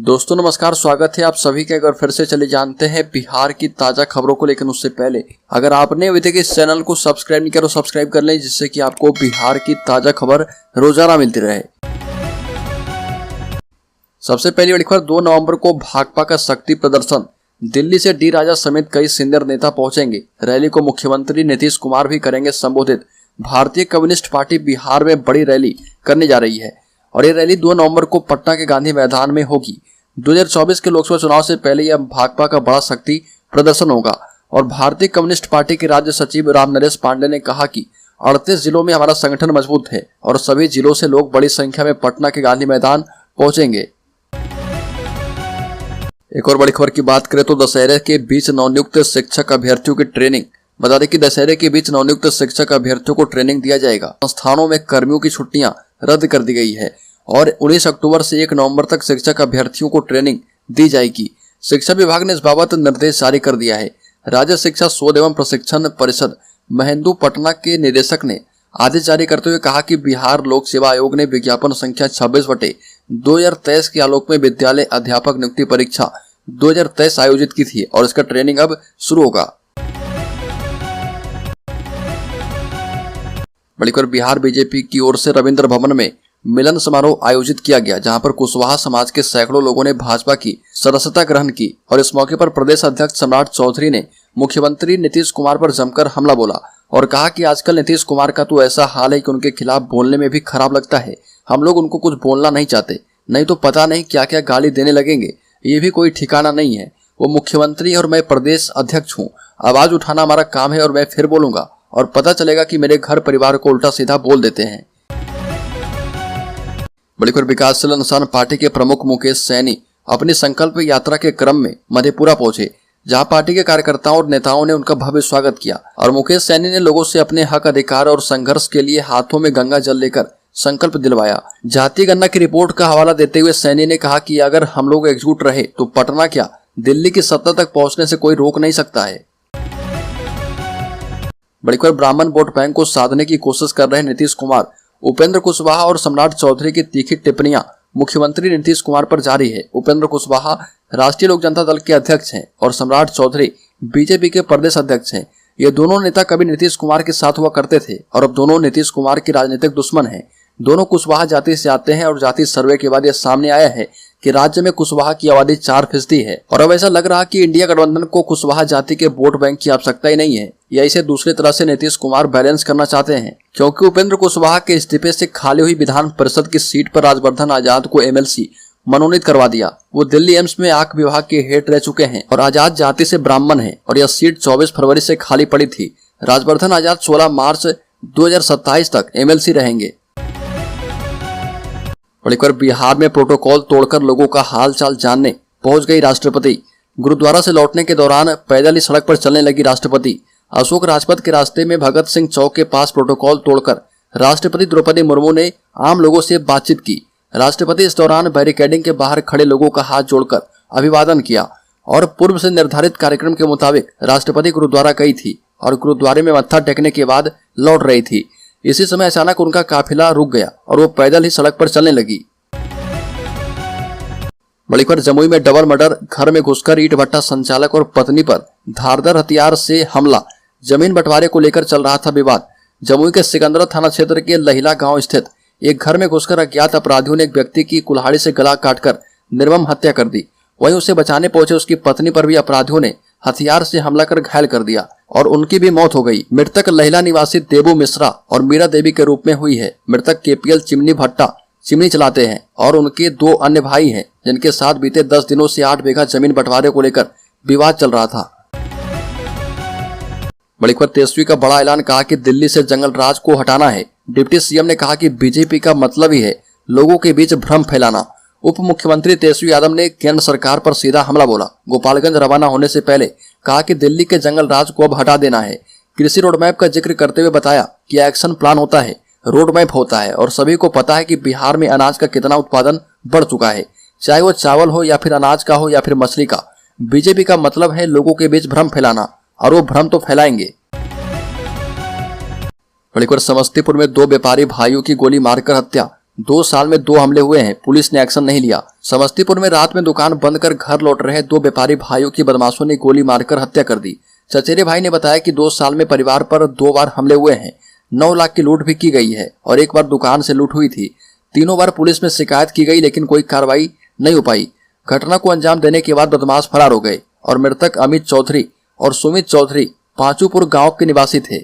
दोस्तों नमस्कार, स्वागत है आप सभी के। अगर फिर से चले जानते हैं बिहार की ताजा खबरों को, लेकिन उससे पहले अगर आपने अभी तक इस चैनल को सब्सक्राइब नहीं किया तो सब्सक्राइब कर लें, जिससे कि आपको बिहार की ताजा खबर रोजाना मिलती रहे। सबसे पहली बड़ी खबर, 2 नवंबर को भाकपा का शक्ति प्रदर्शन। दिल्ली से डी राजा समेत कई सीनियर नेता पहुंचेंगे। रैली को मुख्यमंत्री नीतीश कुमार भी करेंगे संबोधित। भारतीय कम्युनिस्ट पार्टी बिहार में बड़ी रैली करने जा रही है और ये रैली 2 नवंबर को पटना के गांधी मैदान में होगी। 2024 के लोकसभा चुनाव से पहले यह भाकपा का बड़ा शक्ति प्रदर्शन होगा और भारतीय कम्युनिस्ट पार्टी के राज्य सचिव राम नरेश पांडे ने कहा कि 38 जिलों में हमारा संगठन मजबूत है और सभी जिलों से लोग बड़ी संख्या में पटना के गांधी मैदान पहुंचेंगे। एक और बड़ी खबर की बात करें तो दशहरे के बीच नवनियुक्त शिक्षक अभ्यर्थियों की ट्रेनिंग। बता दें कि दशहरे के बीच नवनियुक्त शिक्षक अभ्यर्थियों को ट्रेनिंग दिया जाएगा। संस्थानों में कर्मियों की छुट्टियां रद्द कर दी गई है और 19 अक्टूबर से 1 नवंबर तक शिक्षक अभ्यर्थियों को ट्रेनिंग दी जाएगी। शिक्षा विभाग ने इस बाबत निर्देश जारी कर दिया है। राज्य शिक्षा शोध एवं प्रशिक्षण परिषद महेंदु पटना के निदेशक ने आदेश जारी करते हुए कहा कि बिहार लोक सेवा आयोग ने विज्ञापन संख्या 26/2023 के आलोक में विद्यालय अध्यापक नियुक्ति परीक्षा 2023 आयोजित की थी और इसका ट्रेनिंग अब शुरू होगा। बड़ी खबर, बिहार बीजेपी की ओर से रविंद्र भवन में मिलन समारोह आयोजित किया गया, जहां पर कुशवाहा समाज के सैकड़ों लोगों ने भाजपा की सदस्यता ग्रहण की और इस मौके पर प्रदेश अध्यक्ष सम्राट चौधरी ने मुख्यमंत्री नीतीश कुमार पर जमकर हमला बोला और कहा कि आजकल नीतीश कुमार का तो ऐसा हाल है कि उनके खिलाफ बोलने में भी खराब लगता है। हम लोग उनको कुछ बोलना नहीं चाहते, नहीं तो पता नहीं क्या क्या गाली देने लगेंगे, ये भी कोई ठिकाना नहीं है। वो मुख्यमंत्री और मैं प्रदेश अध्यक्ष हूँ, आवाज उठाना हमारा काम है और मैं फिर बोलूंगा और पता चलेगा कि मेरे घर परिवार को उल्टा सीधा बोल देते हैं। बड़ी खबर, विकासशील इंसान पार्टी के प्रमुख मुकेश सैनी अपनी संकल्प यात्रा के क्रम में मधेपुरा पहुंचे, जहां पार्टी के कार्यकर्ताओं और नेताओं ने उनका भव्य स्वागत किया और मुकेश सैनी ने लोगों से अपने हक अधिकार और संघर्ष के लिए हाथों में गंगा जल लेकर संकल्प दिलवाया। जातीय गणना की रिपोर्ट का हवाला देते हुए सैनी ने कहा कि अगर हम लोग एकजुट रहे तो पटना क्या दिल्ली की सत्ता तक पहुंचने से कोई रोक नहीं सकता है। बड़ी खबर, ब्राह्मण वोट बैंक को साधने की कोशिश कर रहे नीतीश कुमार, उपेंद्र कुशवाहा और सम्राट चौधरी की तीखी टिप्पणियां मुख्यमंत्री नीतीश कुमार पर जारी है। उपेंद्र कुशवाहा राष्ट्रीय लोक जनता दल के अध्यक्ष हैं और सम्राट चौधरी बीजेपी के प्रदेश अध्यक्ष हैं। ये दोनों नेता कभी नीतीश कुमार के साथ हुआ करते थे और अब दोनों नीतीश कुमार के राजनीतिक दुश्मन हैं। दोनों कुशवाहा जाति से आते हैं और जाति सर्वे के बाद यह सामने आया है कि राज्य में कुशवाहा की आबादी 4% है और अब ऐसा लग रहा कि इंडिया गठबंधन को कुशवाहा जाति के वोट बैंक की आवश्यकता ही नहीं है। या इसे दूसरी तरह से नीतीश कुमार बैलेंस करना चाहते हैं, क्योंकि उपेंद्र कुशवाहा के इस्तीफे से खाली हुई विधान परिषद की सीट पर राजवर्धन आजाद को MLC मनोनीत करवा दिया। वो दिल्ली एम्स में आंख विभाग के हेड रह चुके हैं और आजाद जाति से ब्राह्मण है और यह सीट 24 फरवरी से खाली पड़ी थी। राजवर्धन आजाद 16 मार्च 2027 तक MLC रहेंगे। बड़ी खबर, बिहार में प्रोटोकॉल तोड़कर लोगों का हाल चाल जानने पहुंच गई राष्ट्रपति। गुरुद्वारा से लौटने के दौरान पैदल ही सड़क पर चलने लगी राष्ट्रपति। अशोक राजपथ के रास्ते में भगत सिंह चौक के पास प्रोटोकॉल तोड़कर राष्ट्रपति द्रौपदी मुर्मू ने आम लोगों से बातचीत की। राष्ट्रपति इस दौरान बैरिकेडिंग के बाहर खड़े लोगों का हाथ जोड़कर अभिवादन किया और पूर्व से निर्धारित कार्यक्रम के मुताबिक राष्ट्रपति गुरुद्वारा गई थी और गुरुद्वारे में मत्था टेकने के बाद लौट रही थी। इसी समय अचानक उनका काफिला रुक गया और वो पैदल ही सड़क पर चलने लगी। बड़ी खबर, जमुई में डबल मर्डर, घर में घुसकर ईंट भट्टा संचालक और पत्नी पर धारदार हथियार से हमला। जमीन बंटवारे को लेकर चल रहा था विवाद। जमुई के सिकंदरा थाना क्षेत्र के लहिला गांव स्थित एक घर में घुसकर अज्ञात अपराधियों ने एक व्यक्ति की कुल्हाड़ी से गला काटकर निर्मम हत्या कर दी। वहीं उसे बचाने पहुंचे उसकी पत्नी पर भी अपराधियों ने हथियार से हमला कर घायल कर दिया और उनकी भी मौत हो गई। मृतक लहिला निवासी देबू मिश्रा और मीरा देवी के रूप में हुई है। मृतक KPL चिमनी भट्टा चिमनी चलाते हैं और उनके 2 अन्य भाई हैं, जिनके साथ बीते 10 दिनों से 8 बीघा जमीन बंटवारे को लेकर विवाद चल रहा था। बड़ी खबर, तेजस्वी का बड़ा ऐलान, कहा कि दिल्ली से जंगल राज को हटाना है। डिप्टी CM ने कहा कि बीजेपी का मतलब ही है लोगों के बीच भ्रम फैलाना। उप मुख्यमंत्री तेजस्वी यादव ने केंद्र सरकार पर सीधा हमला बोला। गोपालगंज रवाना होने से पहले कहा कि दिल्ली के जंगल राज को अब हटा देना है। कृषि रोडमैप का जिक्र करते हुए बताया कि एक्शन प्लान होता है, रोडमैप होता है और सभी को पता है कि बिहार में अनाज का कितना उत्पादन बढ़ चुका है, चाहे वो चावल हो या फिर अनाज का हो या फिर मछली का। बीजेपी का मतलब है लोगों के बीच भ्रम फैलाना और वो भ्रम तो फैलाएंगे। बड़ी खबर, समस्तीपुर में 2 व्यापारी भाइयों की गोली मारकर हत्या। 2 साल में 2 हमले हुए हैं, पुलिस ने एक्शन नहीं लिया। समस्तीपुर में रात में दुकान बंद कर घर लौट रहे 2 व्यापारी भाइयों की बदमाशों ने गोली मारकर हत्या कर दी। चचेरे भाई ने बताया कि 2 साल में परिवार पर 2 बार हमले हुए हैं, 9 लाख की लूट भी की गई है और 1 बार दुकान से लूट हुई थी। तीनों बार पुलिस में शिकायत की गई लेकिन कोई कार्रवाई नहीं हो पाई। घटना को अंजाम देने के बाद बदमाश फरार हो गए और मृतक अमित चौधरी और सुमित चौधरी पांचूपुर गांव के निवासी थे।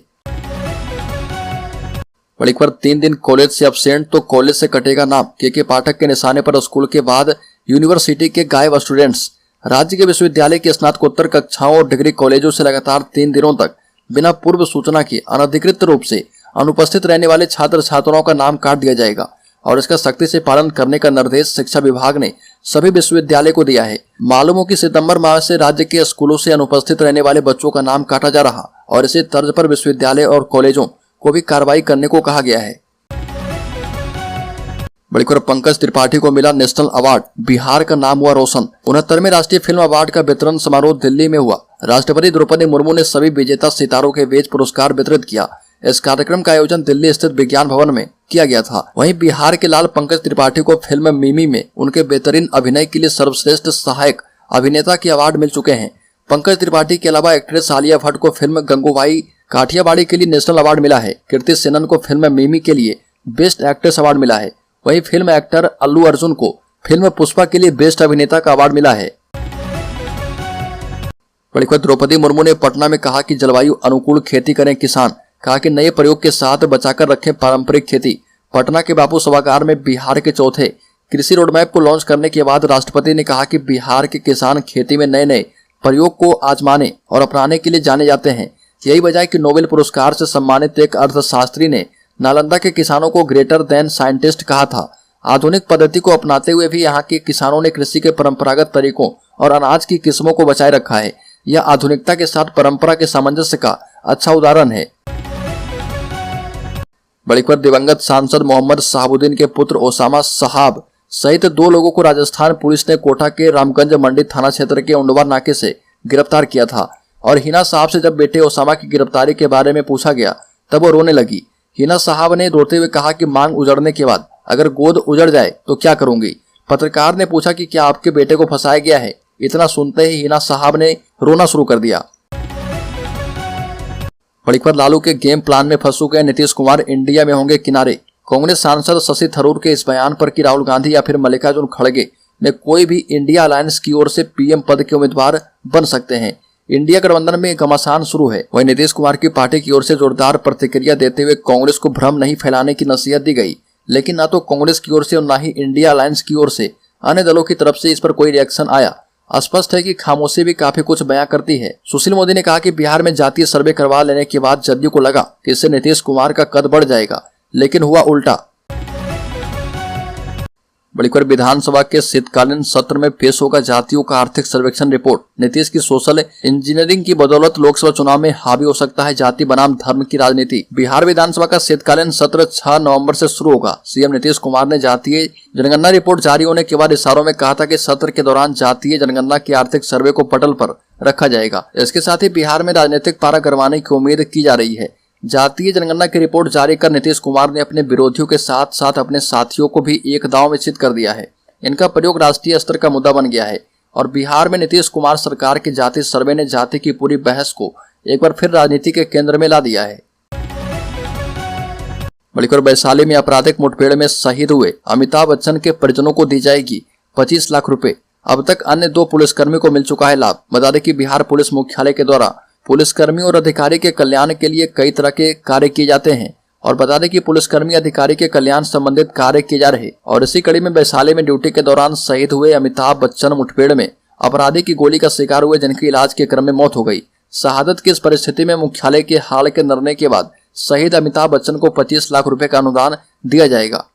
बड़ी खबर, 3 दिन कॉलेज से एब्सेंट तो कॉलेज से कटेगा नाम। के पाठक के निशाने पर स्कूल के बाद यूनिवर्सिटी के गायब स्टूडेंट्स। राज्य के विश्वविद्यालय की स्नातकोत्तर कक्षाओं और डिग्री कॉलेजों से लगातार 3 दिनों तक बिना पूर्व सूचना के अनधिकृत रूप से अनुपस्थित रहने वाले छात्र छात्राओं का नाम काट दिया जाएगा और इसका सख्ती से पालन करने का निर्देश शिक्षा विभाग ने सभी विश्वविद्यालय को दिया है। मालूम हो कि सितंबर माह से राज्य के स्कूलों से अनुपस्थित रहने वाले बच्चों का नाम काटा जा रहा और इसी तर्ज पर विश्वविद्यालय और कॉलेजों को भी कार्रवाई करने को कहा गया है। बड़ी खबर, पंकज त्रिपाठी को मिला नेशनल अवार्ड, बिहार का नाम हुआ रोशन। 69वें राष्ट्रीय फिल्म अवार्ड का वितरण समारोह दिल्ली में हुआ। राष्ट्रपति द्रौपदी मुर्मू ने सभी विजेता सितारों के बीच पुरस्कार वितरित किया। इस कार्यक्रम का आयोजन दिल्ली स्थित विज्ञान भवन में किया गया था। वहीं बिहार के लाल पंकज त्रिपाठी को फिल्म मिमी में उनके बेहतरीन अभिनय के लिए सर्वश्रेष्ठ सहायक अभिनेता के अवार्ड मिल चुके हैं। पंकज त्रिपाठी के अलावा एक्ट्रेस आलिया भट्ट को फिल्म गंगूबाई काठियावाड़ी के लिए नेशनल अवार्ड मिला है। कीर्ति सेनन को फिल्म मिमी के लिए बेस्ट एक्ट्रेस अवार्ड मिला है। वहीं फिल्म एक्टर अल्लू अर्जुन को फिल्म पुष्पा के लिए बेस्ट अभिनेता का अवार्ड मिला है। बड़ी खबर, द्रौपदी मुर्मू ने पटना में कहा कि जलवायु अनुकूल खेती करें किसान। कहा कि नए प्रयोग के साथ बचाकर रखें पारंपरिक खेती। पटना के बापू सभागार में बिहार के चौथे कृषि रोडमैप को लॉन्च करने के बाद राष्ट्रपति ने कहा कि बिहार के किसान खेती में नए नए प्रयोग को आजमाने और अपनाने के लिए जाने जाते हैं। यही वजह है कि नोबेल पुरस्कार से सम्मानित एक अर्थशास्त्री ने नालंदा के किसानों को ग्रेटर देन साइंटिस्ट कहा था। आधुनिक पद्धति को अपनाते हुए भी यहाँ के किसानों ने कृषि के परंपरागत तरीकों और अनाज की किस्मों को बचाए रखा है। यह आधुनिकता के साथ परंपरा के सामंजस्य का अच्छा उदाहरण है। बड़ी खबर, दिवंगत सांसद मोहम्मद शहाबुद्दीन के पुत्र ओसामा साहब सहित 2 लोगों को राजस्थान पुलिस ने कोटा के रामगंज मंडी थाना क्षेत्र के उंडवा नाके से गिरफ्तार किया था। और हिना साहब से जब बेटे ओसामा की गिरफ्तारी के बारे में पूछा गया तब वो रोने लगी। हिना साहब ने रोते हुए कहा कि मांग उजड़ने के बाद अगर गोद उजड़ जाए तो क्या करूंगी। पत्रकार ने पूछा कि क्या आपके बेटे को फंसाया गया है। इतना सुनते ही हिना साहब ने रोना शुरू कर दिया। बड़ी खबर, लालू के गेम प्लान में फंस गए नीतीश कुमार, इंडिया में होंगे किनारे। कांग्रेस सांसद शशि थरूर के इस बयान पर कि राहुल गांधी या फिर मल्लिकार्जुन खड़गे में कोई भी इंडिया अलायंस की ओर से पीएम पद के उम्मीदवार बन सकते हैं। इंडिया गठबंधन में घमासान शुरू है। वहीं नीतीश कुमार की पार्टी की ओर से जोरदार प्रतिक्रिया देते हुए कांग्रेस को भ्रम नहीं फैलाने की नसीहत दी गई, लेकिन न तो कांग्रेस की ओर से और न ही इंडिया अलायंस की ओर से अन्य दलों की तरफ से इस पर कोई रिएक्शन आया। स्पष्ट है कि खामोशी भी काफी कुछ बयां करती है। सुशील मोदी ने कहा कि बिहार में जातीय सर्वे करवा लेने के बाद जदयू को लगा कि इससे नीतीश कुमार का कद बढ़ जाएगा, लेकिन हुआ उल्टा। बड़ी खबर, विधानसभा के शीतकालीन सत्र में पेश होगा जातियों का आर्थिक सर्वेक्षण रिपोर्ट। नीतीश की सोशल इंजीनियरिंग की बदौलत लोकसभा चुनाव में हावी हो सकता है जाति बनाम धर्म की राजनीति। बिहार विधानसभा का शीतकालीन सत्र 6 नवंबर से शुरू होगा। सीएम नीतीश कुमार ने जातीय जनगणना रिपोर्ट जारी होने के बाद इशारों में कहा था कि सत्र के दौरान जातीय जनगणना की आर्थिक सर्वे को पटल पर रखा जाएगा। इसके साथ ही बिहार में राजनीतिक पारा गरमाने की उम्मीद की जा रही है। जातीय जनगणना की रिपोर्ट जारी कर नीतीश कुमार ने अपने विरोधियों के साथ साथ अपने साथियों को भी एक दांव में चित कर दिया है। इनका प्रयोग राष्ट्रीय स्तर का मुद्दा बन गया है और बिहार में नीतीश कुमार सरकार की जाति सर्वे ने जाति की पूरी बहस को एक बार फिर राजनीति के केंद्र में ला दिया है। बड़ी खबर, वैशाली में आपराधिक मुठभेड़ में शहीद हुए अमिताभ बच्चन के परिजनों को दी जाएगी 25 लाख रुपए। अब तक अन्य 2 पुलिसकर्मी को मिल चुका है लाभ। बता दें कि बिहार पुलिस मुख्यालय के द्वारा पुलिसकर्मी और अधिकारी के कल्याण के लिए कई तरह के कार्य किए जाते हैं और बता दें कि पुलिसकर्मी अधिकारी के कल्याण संबंधित कार्य किए जा रहे और इसी कड़ी में वैशाली में ड्यूटी के दौरान शहीद हुए अमिताभ बच्चन मुठभेड़ में अपराधी की गोली का शिकार हुए, जिनकी इलाज के क्रम में मौत हो गई। शहादत की इस परिस्थिति में मुख्यालय के हाल के निर्णय के बाद शहीद अमिताभ बच्चन को 25 लाख रुपए का अनुदान दिया जाएगा।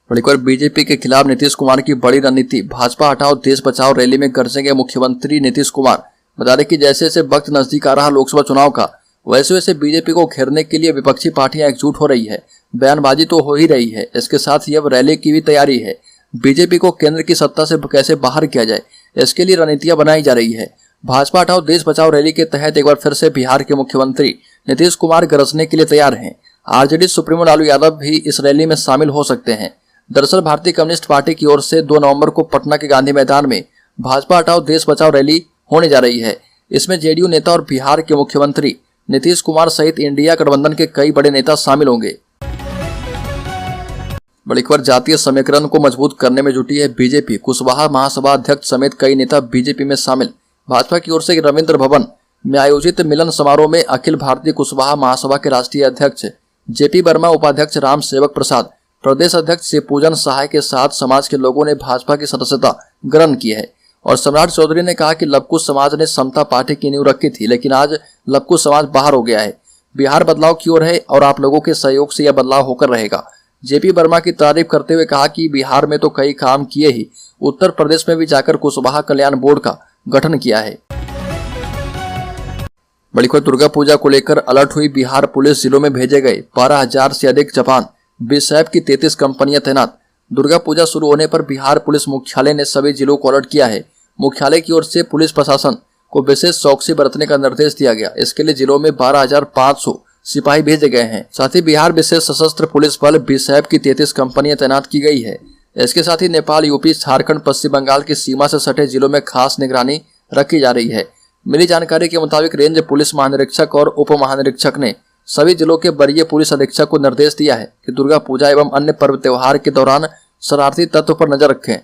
बड़ी खबर, बीजेपी के खिलाफ नीतीश कुमार की बड़ी रणनीति। भाजपा हटाओ देश बचाओ रैली में गरजेंगे मुख्यमंत्री नीतीश कुमार। बता दें कि जैसे जैसे वक्त नजदीक आ रहा लोकसभा चुनाव का, वैसे वैसे बीजेपी को घेरने के लिए विपक्षी पार्टियां एकजुट हो रही है। बयानबाजी तो हो ही रही है, इसके साथ ही अब रैली की भी तैयारी है। बीजेपी को केंद्र की सत्ता से कैसे बाहर किया जाए, इसके लिए रणनीतियां बनाई जा रही है। भाजपा हटाओ देश बचाओ रैली के तहत एक बार फिर से बिहार के मुख्यमंत्री नीतीश कुमार गरजने के लिए तैयार हैं। आरजेडी सुप्रीमो लालू यादव भी इस रैली में शामिल हो सकते हैं। दरअसल भारतीय कम्युनिस्ट पार्टी की ओर से 2 नवंबर को पटना के गांधी मैदान में भाजपा हटाओ देश बचाओ रैली होने जा रही है। इसमें जेडीयू नेता और बिहार के मुख्यमंत्री नीतीश कुमार सहित इंडिया गठबंधन के कई बड़े नेता शामिल होंगे। बड़ी खबर, जातीय समीकरण को मजबूत करने में जुटी है बीजेपी। कुशवाहा महासभा अध्यक्ष समेत कई नेता बीजेपी में शामिल। भाजपा की ओर से रविंद्र भवन में आयोजित मिलन समारोह में अखिल भारतीय कुशवाहा महासभा के राष्ट्रीय अध्यक्ष जेपी वर्मा, उपाध्यक्ष राम सेवक प्रसाद, प्रदेश अध्यक्ष शिवपूजन सहाय के साथ समाज के लोगों ने भाजपा की सदस्यता ग्रहण की है। और सम्राट चौधरी ने कहा कि लवकुश समाज ने समता पार्टी की नींव रखी थी, लेकिन आज लवकुश समाज बाहर हो गया है। बिहार बदलाव की ओर है और आप लोगों के सहयोग से यह बदलाव होकर रहेगा। जेपी वर्मा की तारीफ करते हुए कहा कि बिहार में तो कई काम किए ही, उत्तर प्रदेश में भी जाकर कुशवाहा कल्याण बोर्ड का गठन किया है। बड़ी खबर, दुर्गा पूजा को लेकर अलर्ट हुई बिहार पुलिस। जिलों में भेजे गए 12,000 से अधिक जवान, बीएसएफ की 33 कंपनियां तैनात। दुर्गा पूजा शुरू होने पर बिहार पुलिस मुख्यालय ने सभी जिलों को अलर्ट किया है। मुख्यालय की ओर से पुलिस प्रशासन को विशेष चौकसी बरतने का निर्देश दिया गया। इसके लिए जिलों में 12,500 सिपाही भेजे गए हैं। साथ ही बिहार विशेष सशस्त्र पुलिस बल बीएसएफ की 33 कंपनियां तैनात की गई है। इसके साथ ही नेपाल, यूपी, झारखंड, पश्चिम बंगाल की सीमा से सटे जिलों में खास निगरानी रखी जा रही है। मिली जानकारी के मुताबिक रेंज पुलिस महानिरीक्षक और उप महानिरीक्षक ने सभी जिलों के वरीय पुलिस अधीक्षक को निर्देश दिया है कि दुर्गा पूजा एवं अन्य पर्व त्योहार के दौरान शरारती तत्व पर नजर रखें।